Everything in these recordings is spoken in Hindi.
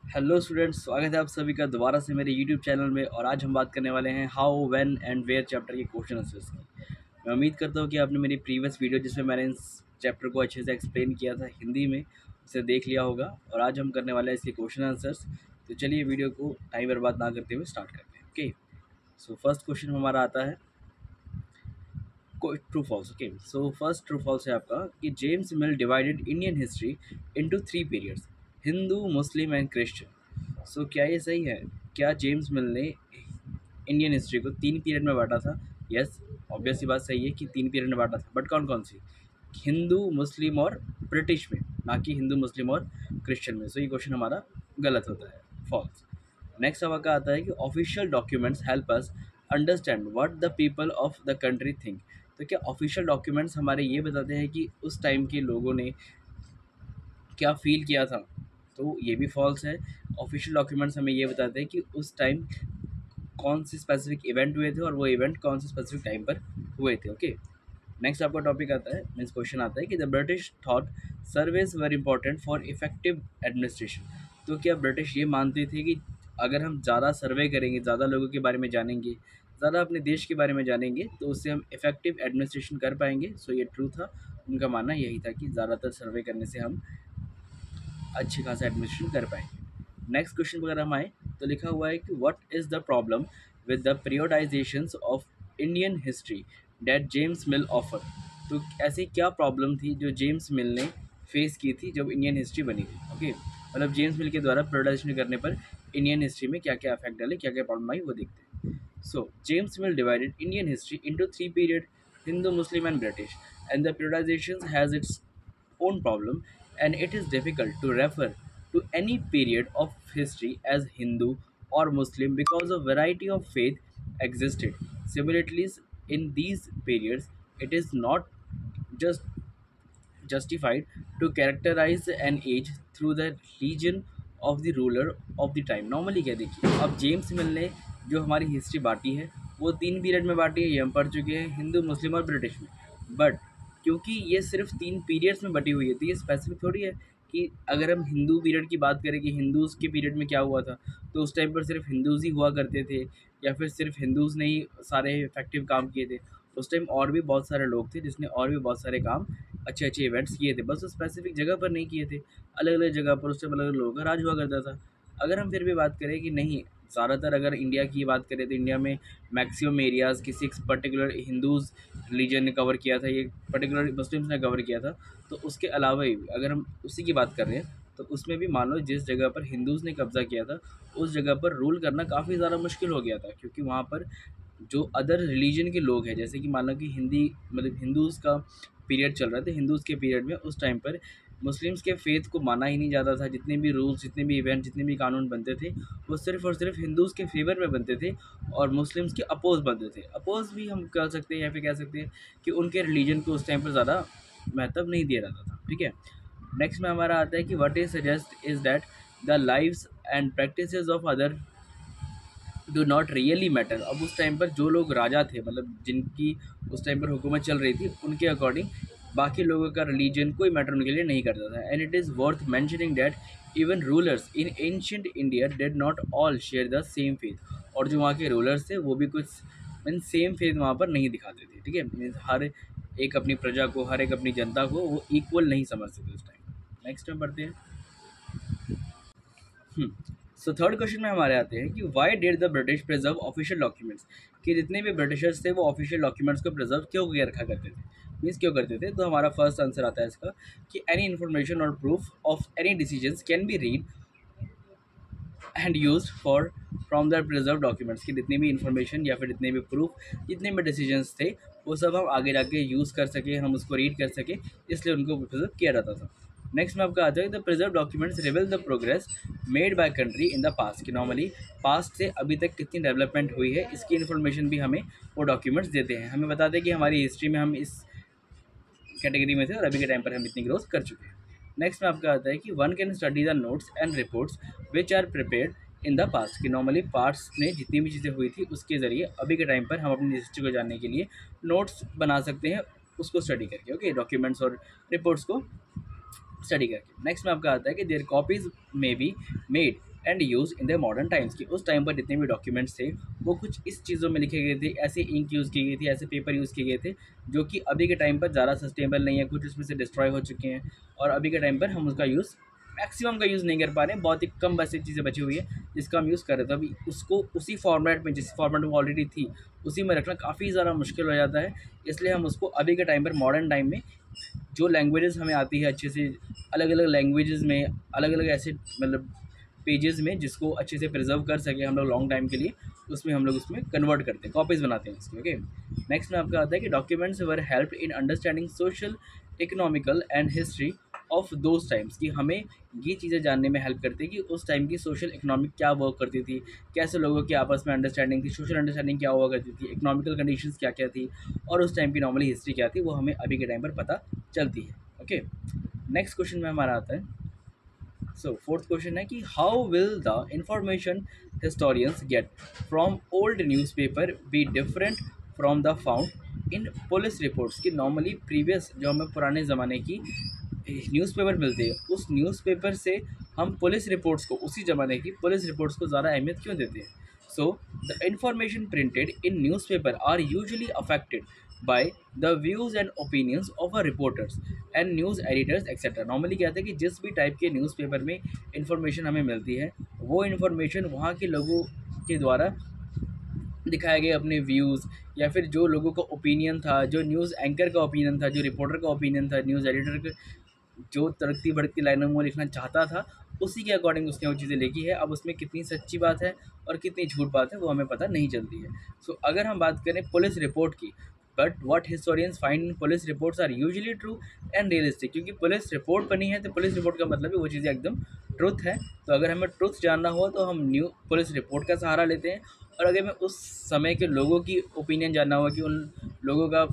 हेलो स्टूडेंट्स, स्वागत है आप सभी का दोबारा से मेरे यूट्यूब चैनल में। और आज हम बात करने वाले हैं how when and where chapter के क्वेश्चन आंसर्स की। मैं उम्मीद करता हूँ कि आपने मेरी प्रीवियस वीडियो जिसमें मैंने इस चैप्टर को अच्छे से एक्सप्लेन किया था हिंदी में, उसे देख लिया होगा। और आज हम करने वाले हैं इसके क्वेश्चन आंसर्स। तो चलिए वीडियो को टाइम बर्बाद ना करते हुए स्टार्ट करते हैं। ओके, सो फर्स्ट क्वेश्चन हमारा आता है true false. Okay, so first true false है आपका कि James Mill divided Indian history into 3 periods, Hindu, Muslim and Christian. So क्या ये सही है? क्या जेम्स मिल ने इंडियन हिस्ट्री को 3 पीरियड में बांटा था? यस, ऑब्वियस सी बात सही है कि 3 पीरियड में बांटा था, बट कौन कौन सी? हिंदू, मुस्लिम और ब्रिटिश में, ना कि हिंदू, मुस्लिम और क्रिश्चियन में। सो ये क्वेश्चन हमारा गलत होता है, फॉल्स। नेक्स्ट हमारा का आता है कि official documents help us understand what the people of the country think. तो क्या ऑफिशियल डॉक्यूमेंट्स हमारे ये बताते हैं कि उस टाइम के लोगों ने क्या फील किया था? तो ये भी फॉल्स है। ऑफिशियल डॉक्यूमेंट्स हमें ये बताते हैं कि उस टाइम कौन से स्पेसिफिक इवेंट हुए थे और वो इवेंट कौन से स्पेसिफिक टाइम पर हुए थे। ओके, नेक्स्ट आपका टॉपिक आता है, मीन्स क्वेश्चन आता है कि the British thought surveys were important for effective administration. तो क्या ब्रिटिश ये मानते थे कि अगर हम ज़्यादा सर्वे करेंगे, ज़्यादा लोगों के बारे में जानेंगे, ज़्यादा अपने देश के बारे में जानेंगे, तो उससे हम इफेक्टिव एडमिनिस्ट्रेशन कर पाएंगे? सो ये ट्रू था। उनका मानना यही था कि ज़्यादातर सर्वे करने से हम अच्छी खासा एडमिनिस्ट्रेशन कर पाएंगे। नेक्स्ट क्वेश्चन वगैरह हम आए तो लिखा हुआ है कि what is the problem with the periodisations of Indian history that James Mill offer. तो ऐसी क्या प्रॉब्लम थी जो जेम्स मिल ने फेस की थी जब इंडियन हिस्ट्री बनी थी? ओके, मतलब जेम्स मिल के द्वारा पीरियोडाइजेशन करने पर इंडियन हिस्ट्री में क्या क्या इफेक्ट डाले, क्या क्या प्रॉब्लम आई, वो देखते हैं। So James Mill divided Indian history into 3 period, Hindu, Muslim and British, and the periodisation has its own problem, and it is difficult to refer to any period of history as Hindu or Muslim because a variety of faith existed. Similarly, in these periods, it is not just justified to characterize an age through the religion of the ruler of the time. Normally क्या देखिए, अब जेम्स मिल ने जो हमारी हिस्ट्री बांटी है वो 3 पीरियड में बांटी है, ये हम पढ़ चुके हैं, हिंदू, मुस्लिम और ब्रिटिश में। बट क्योंकि ये सिर्फ 3 पीरियड्स में बटी हुई है, तो ये स्पेसिफिक थोड़ी है कि अगर हम हिंदू पीरियड की बात करें कि हिंदूज़ के पीरियड में क्या हुआ था, तो उस टाइम पर सिर्फ हिंदूज़ ही हुआ करते थे, या फिर सिर्फ हिंदूज़ ने ही सारे इफेक्टिव काम किए थे। उस टाइम और भी बहुत सारे लोग थे जिसने और भी बहुत सारे काम, अच्छे अच्छे इवेंट्स किए थे, बस स्पेसिफिक जगह पर नहीं किए थे। अलग अलग जगह पर उस टाइम अलग अलग लोगों का राज हुआ करता था। अगर हम फिर भी बात करें कि नहीं, ज़्यादातर अगर इंडिया की बात करें तो इंडिया में मैक्सिमम एरियाज़ किसी एक पर्टिकुलर हिंदूज़ रिलीजन ने कवर किया था, ये पर्टिकुलर मुस्लिम्स ने कवर किया था। तो उसके अलावा ही अगर हम उसी की बात कर रहे हैं तो उसमें भी मान लो जिस जगह पर हिंदूज़ ने कब्ज़ा किया था उस जगह पर रूल करना काफ़ी ज़्यादा मुश्किल हो गया था, क्योंकि वहाँ पर जो अदर रिलीजन के लोग हैं, जैसे कि मान लो कि हिंदी मतलब हिंदूज़ का पीरियड चल रहा था, हिंदूज़ के पीरियड में उस टाइम पर मुस्लिम्स के फेथ को माना ही नहीं जाता था। जितने भी रूल्स, जितने भी इवेंट, जितने भी कानून बनते थे वो सिर्फ़ और सिर्फ हिंदूज़ के फेवर में बनते थे और मुस्लिम्स के अपोज़ बनते थे। अपोज़ भी हम कह सकते हैं या फिर कह सकते हैं कि उनके रिलीजन को उस टाइम पर ज़्यादा महत्व नहीं दिया जाता था। ठीक है, नेक्स्ट में हमारा आता है कि what is suggest is that the lives and practices of other do not really matter. अब उस टाइम पर जो लोग राजा थे, मतलब जिनकी उस टाइम पर हुकूमत चल रही थी, उनके अकॉर्डिंग बाकी लोगों का रिलीजन कोई मैटर उनके लिए नहीं करता था। And it is worth mentioning that even rulers in ancient India did not all share the same faith. और जो वहाँ के रूलर्स थे वो भी कुछ मीन सेम फेथ वहाँ पर नहीं दिखाते थे। ठीक है, मीन्स हर एक अपनी प्रजा को, हर एक अपनी जनता को वो इक्वल नहीं समझते थे उस टाइम। नेक्स्ट में पढ़ते हैं। सो थर्ड क्वेश्चन में हमारे आते हैं कि why did the British preserve official documents. कि जितने भी ब्रिटिशर्स थे वो ऑफिशियल डॉक्यूमेंट्स को प्रिजर्व क्यों किया रखा करते थे, मीन्स क्यों करते थे? तो हमारा फर्स्ट आंसर आता है इसका कि एनी इन्फॉर्मेशन और proof of any decisions can be read and use for from the preserve documents. की जितनी भी इन्फॉर्मेशन या फिर जितने भी प्रूफ, जितने भी डिसीजंस थे वो सब हम आगे जाके यूज़ कर सके, हम उसको रीड कर सके, इसलिए उनको प्रिजर्व किया जाता था। नेक्स्ट में आपका आता है the preserve documents reveal the progress made by country in the past. कि नॉर्मली पास्ट से अभी तक कितनी डेवलपमेंट हुई है इसकी इन्फॉर्मेशन भी हमें वो डॉक्यूमेंट्स देते हैं, हमें बताते हैं कि हमारी हिस्ट्री में हम इस कैटेगरी में थे और अभी के टाइम पर हम इतनी ग्रोथ कर चुके हैं। नेक्स्ट में आपका आता है कि one can study the notes and reports which are prepared in the past. कि नॉर्मली पास्ट में जितनी भी चीज़ें हुई थी उसके ज़रिए अभी के टाइम पर हम अपनी हिस्ट्री को जानने के लिए नोट्स बना सकते हैं, उसको स्टडी करके। ओके, डॉक्यूमेंट्स और रिपोर्ट्स को स्टडी करके। नेक्स्ट में आपका आता है कि there copies may be made and use in the modern times, कि उस टाइम पर जितने भी डॉक्यूमेंट्स थे वो कुछ इस चीज़ों में लिखे गए थे, ऐसे इंक यूज़ की गई थी, ऐसे पेपर यूज़ किए गए थे जो कि अभी के टाइम पर ज़्यादा सस्टेनेबल नहीं है, कुछ उसमें से डिस्ट्रॉय हो चुके हैं और अभी के टाइम पर हम उसका यूज़ मैक्सिमम का यूज़ नहीं कर पा रहे हैं, बहुत ही कम वैसे चीज़ें बची हुई है जिसका हम यूज़ कर रहे थे। अभी उसको उसी फॉर्मेट में, जिस फॉर्मेट में ऑलरेडी थी उसी में रखना काफ़ी ज़्यादा मुश्किल हो जाता है, इसलिए हम उसको अभी के टाइम पर मॉडर्न टाइम में जो लैंग्वेजेस हमें आती है अच्छे से, अलग अलग लैंग्वेजेस में, अलग अलग ऐसे मतलब पेजेस में जिसको अच्छे से प्रिजर्व कर सके हम लोग लॉन्ग टाइम के लिए, उसमें हम लोग उसमें कन्वर्ट करते हैं, कॉपीज़ बनाते हैं इसकी। ओके, नेक्स्ट में आपका आता है कि documents were help in understanding social, economical and history of those times, कि हमें ये चीज़ें जानने में हेल्प करती है कि उस टाइम की सोशल इकोनॉमिक क्या वर्क करती थी, कैसे लोगों की आपस में अंडरस्टैंडिंग थी, सोशल अंडरस्टैंडिंग क्या हुआ करती थी, इकोनॉमिकल कंडीशंस क्या क्या थी और उस टाइम की नॉर्मली हिस्ट्री क्या थी, वो हमें अभी के टाइम पर पता चलती है। ओके, नेक्स्ट क्वेश्चन में हमारा आता है, सो फोर्थ क्वेश्चन है कि how will the information historians get from old newspaper be different from the found in police reports, कि नॉर्मली प्रीवियस जो हमें पुराने ज़माने की न्यूज़पेपर मिलती है उस न्यूज़पेपर से हम पुलिस रिपोर्ट्स को, उसी ज़माने की पुलिस रिपोर्ट्स को ज़्यादा अहमियत क्यों देते हैं। So the information printed in newspaper are usually affected by the views and opinions of a reporters and news editors etcetera. Normally कहते हैं कि जिस भी टाइप के न्यूज़पेपर में इंफॉर्मेशन हमें मिलती है वो इन्फॉर्मेशन वहाँ के लोगों के द्वारा दिखाए गए अपने व्यूज़, या फिर जो लोगों का ओपिनियन था, जो न्यूज़ एंकर का ओपिनियन था, जो रिपोर्टर का ओपिनियन था, न्यूज़ एडिटर का जो तरक्की बढ़ती लाइनों में लिखना चाहता था, उसी के अकॉर्डिंग उसने वो चीज़ें लिखी है। अब उसमें कितनी सच्ची बात है और कितनी झूठ बात है वो हमें पता नहीं चलती है। सो अगर हम बात करें पुलिस रिपोर्ट की, but what historians find in police reports are usually true and realistic, क्योंकि पुलिस रिपोर्ट बनी है तो पुलिस रिपोर्ट का मतलब है वो चीज़ें एकदम ट्रुथ है। तो अगर हमें ट्रुथ जानना हो तो हम न्यू पुलिस रिपोर्ट का सहारा लेते हैं, और अगर हमें उस समय के लोगों की ओपिनियन जानना हो कि उन लोगों का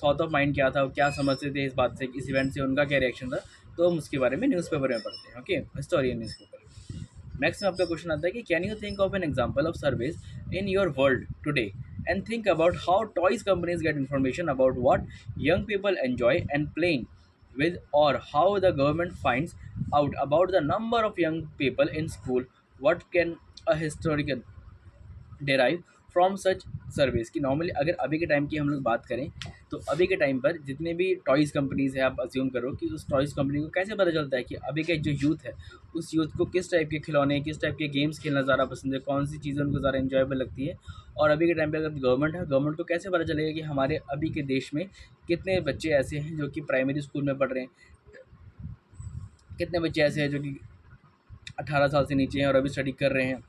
थॉट ऑफ माइंड क्या था, वो क्या समझते थे इस बात से, इस इवेंट से उनका क्या रिएक्शन था, तो हम उसके बारे में न्यूज़पेपर में पढ़ते हैं। Okay, historian newspaper. नेक्स्ट में आपका क्वेश्चन आता है कि can you think of an example of service in your world today and think about how toys companies gate information about what young people enjoy and playing with, or how the government finds out about the number of young people in school, what can a historian derive from such service, की नॉर्मली अगर अभी के टाइम की हम लोग बात करें तो अभी के टाइम पर जितने भी टॉयज़ कंपनीज़ है, आप अज्यूम करो कि उस टॉयज़ कंपनी को कैसे पता चलता है कि अभी का जो यूथ है उस यूथ को किस टाइप के खिलौने, किस टाइप के गेम्स खेलना ज़्यादा पसंद है, कौन सी चीज़ें उनको ज़्यादा इन्जॉयबल लगती है। और अभी के टाइम पर अगर गवर्नमेंट है, गवर्नमेंट को कैसे पता चलेगा कि हमारे अभी के देश में कितने बच्चे ऐसे हैं जो कि प्राइमरी स्कूल में पढ़ रहे हैं, कितने बच्चे ऐसे हैं जो कि 18 साल से नीचे हैं और अभी स्टडी कर रहे हैं,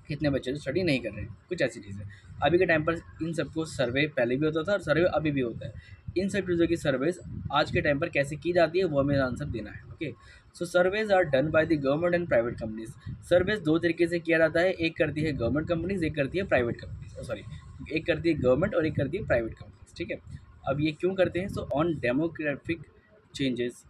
कितने बच्चे जो स्टडी नहीं कर रहे हैं, कुछ ऐसी चीज़ें। अभी के टाइम पर इन सबको सर्वे पहले भी होता था और सर्वे अभी भी होता है। इन सब चीज़ों की सर्वेज आज के टाइम पर कैसे की जाती है वो हमें आंसर देना है। Okay, so surveys are done by the government and private companies. Surveys दो तरीके से किया जाता है, एक करती है गवर्नमेंट कंपनीज, एक करती है प्राइवेट कंपनीज, सॉरी एक करती है गवर्नमेंट और एक करती है प्राइवेट कंपनीज। ठीक है, अब ये क्यों करते हैं? So on demographic changes,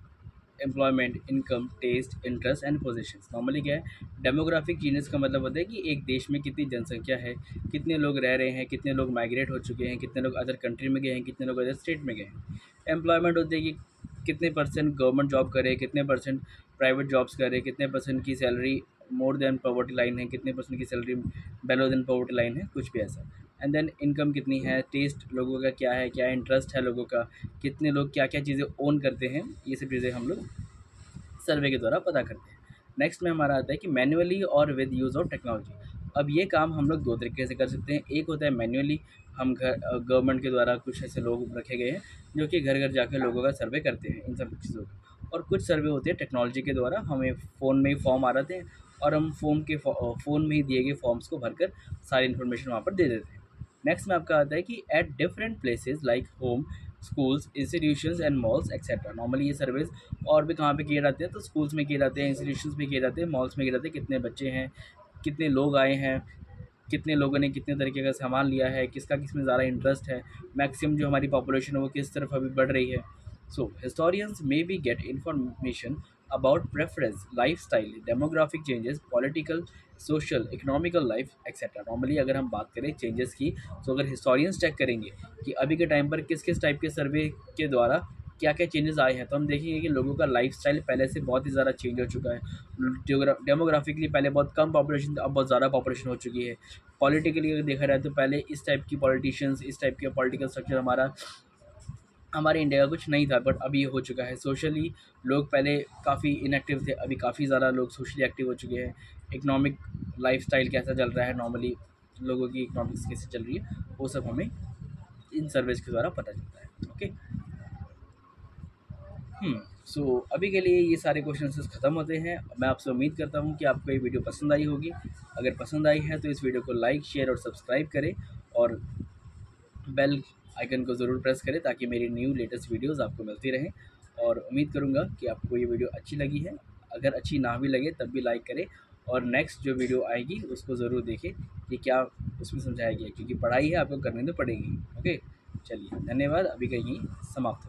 employment, income, taste, interest and positions. Normally क्या है, डेमोग्राफिक चेंजेस का मतलब होता है कि एक देश में कितनी जनसंख्या है, कितने लोग रह रहे हैं, कितने लोग माइग्रेट हो चुके हैं, कितने लोग अदर कंट्री में गए हैं, कितने लोग अदर स्टेट में गए हैं। एम्प्लॉयमेंट होती है कि कितने परसेंट गवर्नमेंट जॉब करे, कितने परसेंट प्राइवेट जॉब्स करे, कितने परसेंट की salary more than poverty line है, कितने परसेंट की सैलरी बेलो देन पॉवर्टी लाइन है, कुछ भी ऐसा। एंड देन इनकम कितनी है, टेस्ट लोगों का क्या है, क्या इंटरेस्ट है लोगों का, कितने लोग क्या क्या चीज़ें ओन करते हैं, ये सब चीज़ें हम लोग सर्वे के द्वारा पता करते हैं। नेक्स्ट में हमारा आता है कि मैन्युअली और विद यूज़ ऑफ टेक्नोलॉजी। अब ये काम हम लोग दो तरीके से कर सकते हैं। एक होता है मैन्युअली, हम घर गवर्नमेंट के द्वारा कुछ ऐसे लोग रखे गए हैं जो कि घर घर जाकर लोगों का सर्वे करते हैं इन सब चीज़ों का। और कुछ सर्वे होते हैं टेक्नोलॉजी के द्वारा, हमें फ़ोन में ही फॉर्म आ जाते हैं और हम फ़ोन में ही दिए गए फॉर्म्स को भरकर सारी इन्फॉर्मेशन वहाँ पर दे देते हैं। नेक्स्ट में आपका आता है कि at different places like home, schools, institutions and malls etcetera. Normally ये सर्विस और भी कहाँ पे किए जाते हैं, तो स्कूल्स में किए जाते हैं, इंस्टीट्यूशंस में किए जाते हैं, मॉल्स में किए जाते हैं। कितने बच्चे हैं, कितने लोग आए हैं, कितने लोगों ने कितने तरीके का सामान लिया है, किसका किसमें ज़्यादा इंटरेस्ट है, मैक्सिमम जो हमारी पॉपुलेशन है वो किस तरफ अभी बढ़ रही है। So historians may be get information about preference, life style, demographic changes, political, social, economical life etcetera. Normally अगर हम बात करें चेंजेस की, तो अगर हिस्टोरियंस चेक करेंगे कि अभी के टाइम पर किस किस टाइप के सर्वे के द्वारा क्या क्या चेंजेस आए हैं, तो हम देखेंगे कि लोगों का लाइफस्टाइल पहले से बहुत ही ज़्यादा चेंज हो चुका है। डेमोग्राफिकली पहले बहुत कम पॉपुलेशन, अब बहुत ज़्यादा पॉपुलेशन हो चुकी है। पॉलिटिकली अगर देखा जाए तो पहले इस टाइप की पॉलिटिशियंस, इस टाइप का पॉलिटिकल स्ट्रक्चर हमारे इंडिया का कुछ नहीं था, बट अभी ये हो चुका है। सोशली लोग पहले काफ़ी इनएक्टिव थे, अभी काफ़ी ज़्यादा लोग सोशली एक्टिव हो चुके हैं। इकोनॉमिक लाइफस्टाइल कैसा चल रहा है, नॉर्मली लोगों की इकोनॉमिक्स कैसे चल रही है, वो सब हमें इन सर्वेज के द्वारा पता चलता है। ओके। सो अभी के लिए ये सारे क्वेश्चन ख़त्म होते हैं। मैं आपसे उम्मीद करता हूँ कि आपको ये वीडियो पसंद आई होगी। अगर पसंद आई है तो इस वीडियो को लाइक, शेयर और सब्सक्राइब करें, और बेल आइकन को ज़रूर प्रेस करें ताकि मेरी न्यू लेटेस्ट वीडियोस आपको मिलती रहें। और उम्मीद करूँगा कि आपको ये वीडियो अच्छी लगी है। अगर अच्छी ना भी लगे तब भी लाइक करें, और नेक्स्ट जो वीडियो आएगी उसको ज़रूर देखें कि क्या उसमें समझाया गया है, क्योंकि पढ़ाई है, आपको करनी तो पड़ेगी। ओके, चलिए धन्यवाद। अभी का यहीं समाप्त हो।